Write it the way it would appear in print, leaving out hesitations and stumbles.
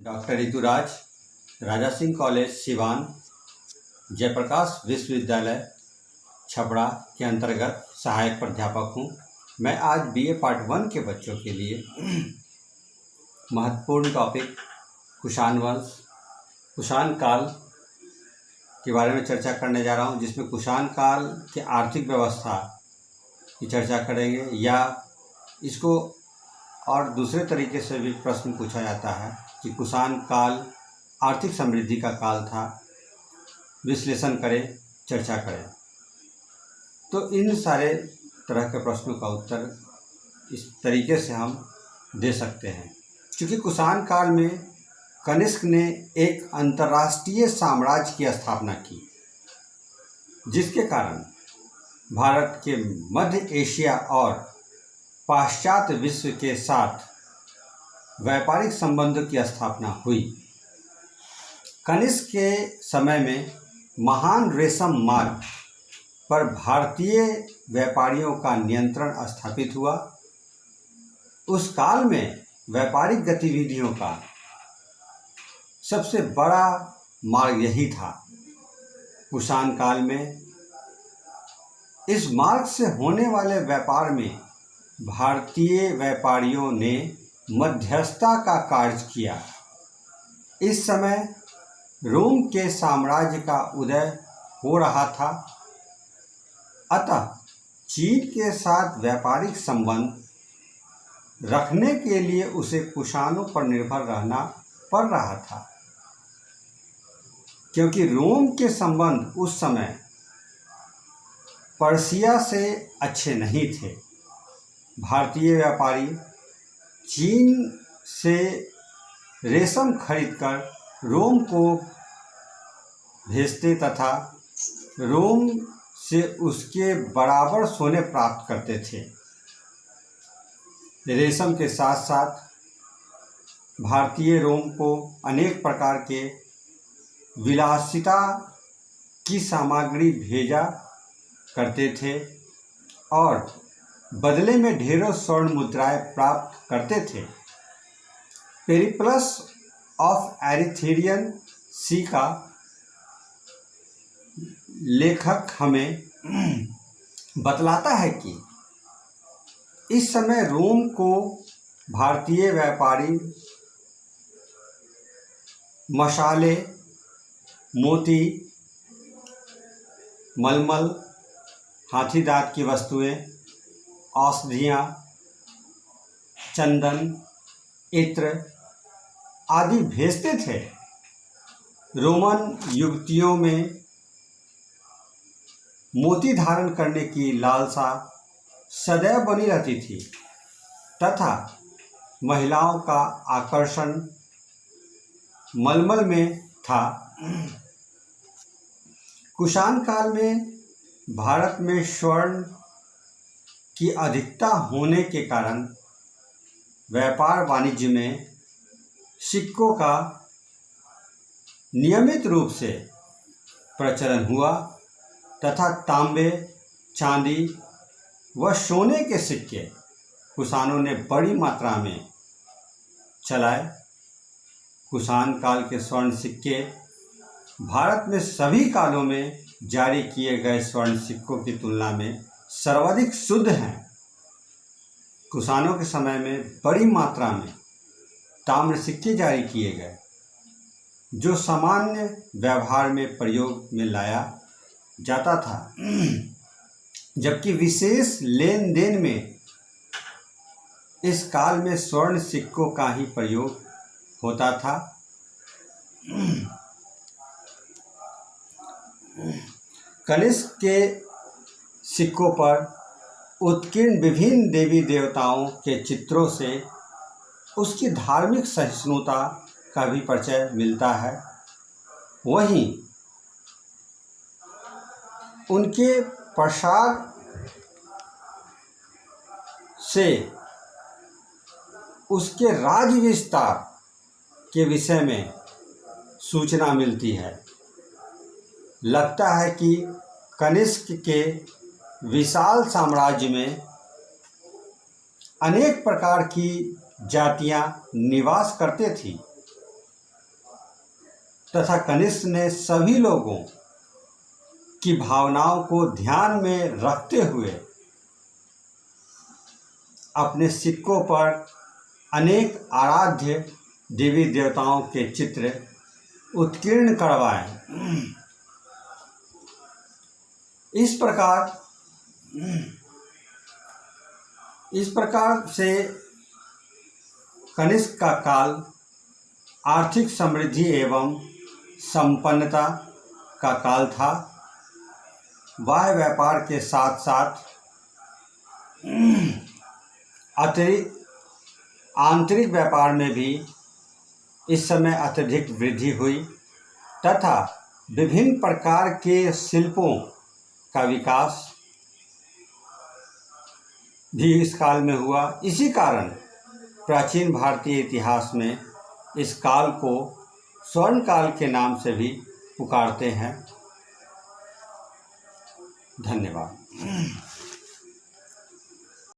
Doctor Rituraj, Raja Singh college Siwan, Jayaprakash विश्वविद्यालय छपरा के अंतर्गत सहायक प्राध्यापक हूँ। मैं आज बीए पार्ट 1 के बच्चों के लिए महत्वपूर्ण टॉपिक कुषाण वंश, कुषाण काल के बारे में चर्चा करने जा रहा हूँ, जिसमें कुषाण काल के आर्थिक व्यवस्था की चर्चा करेंगे या इसको और दूसरे तरीके से भी प्रश्न पूछा जाता है कि कुषाण काल आर्थिक समृद्धि का काल था। विश्लेषण करें, चर्चा करें। तो इन सारे तरह के प्रश्नों का उत्तर इस तरीके से हम दे सकते हैं। क्योंकि कुषाण काल में कनिष्क ने एक अंतर्राष्ट्रीय साम्राज्य की स्थापना की, जिसके कारण भारत के मध्य एशिया और पाश्चात्य विश्व के साथ व्यापारिक संबंधों की स्थापना हुई। कनिष्क के समय में महान रेशम मार्ग पर भारतीय व्यापारियों का नियंत्रण स्थापित हुआ। उस काल में व्यापारिक गतिविधियों का सबसे बड़ा मार्ग यही था। कुषाण काल में इस मार्ग से होने वाले व्यापार में भारतीय व्यापारियों ने मध्यस्थता का कार्य किया। इस समय रोम के साम्राज्य का उदय हो रहा था, अतः चीन के साथ व्यापारिक संबंध रखने के लिए उसे कुषाणों पर निर्भर रहना पड़ रहा था, क्योंकि रोम के संबंध उस समय पर्शिया से अच्छे नहीं थे। भारतीय व्यापारी चीन से रेशम खरीदकर रोम को भेजते तथा रोम से उसके बराबर सोने प्राप्त करते थे। रेशम के साथ साथ भारतीय रोम को अनेक प्रकार के विलासिता की सामग्री भेजा करते थे और बदले में ढेरों स्वर्ण मुद्राएं प्राप्त करते थे। पेरिप्लस ऑफ एरिथ्रियन सी का लेखक हमें बतलाता है कि इस समय रोम को भारतीय व्यापारी मसाले, मोती, मलमल, हाथी दांत की वस्तुएं, औषधियाँ, चंदन, इत्र आदि भेजते थे। रोमन युवतियों में मोती धारण करने की लालसा सदैव बनी रहती थी तथा महिलाओं का आकर्षण मलमल में था। कुषाण काल में भारत में स्वर्ण की अधिकता होने के कारण व्यापार वाणिज्य में सिक्कों का नियमित रूप से प्रचलन हुआ तथा तांबे, चांदी व सोने के सिक्के कुषाणों ने बड़ी मात्रा में चलाए। कुषाण काल के स्वर्ण सिक्के भारत में सभी कालों में जारी किए गए स्वर्ण सिक्कों की तुलना में सर्वाधिक शुद्ध हैं। कुषाणों के समय में बड़ी मात्रा में ताम्र सिक्के जारी किए गए, जो सामान्य व्यवहार में प्रयोग में लाया जाता था, जबकि विशेष लेन देन में इस काल में स्वर्ण सिक्कों का ही प्रयोग होता था। कनिष्क के सिक्कों पर उत्कीर्ण विभिन्न देवी देवताओं के चित्रों से उसकी धार्मिक सहिष्णुता का भी परिचय मिलता है। वहीं उनके प्रसार से उसके राज्य विस्तार के विषय में सूचना मिलती है। लगता है कि कनिष्क के विशाल साम्राज्य में अनेक प्रकार की जातियां निवास करते थी। तथा कनिष्क ने सभी लोगों की भावनाओं को ध्यान में रखते हुए अपने सिक्कों पर अनेक आराध्य देवी देवताओं के चित्र उत्कीर्ण करवाए। इस प्रकार से कनिष्क का काल आर्थिक समृद्धि एवं संपन्नता का काल था। बाह्य व्यापार के साथ साथ आंतरिक व्यापार में भी इस समय अत्यधिक वृद्धि हुई तथा विभिन्न प्रकार के शिल्पों का विकास भी इस काल में हुआ। इसी कारण प्राचीन भारतीय इतिहास में इस काल को स्वर्ण काल के नाम से भी पुकारते हैं। धन्यवाद।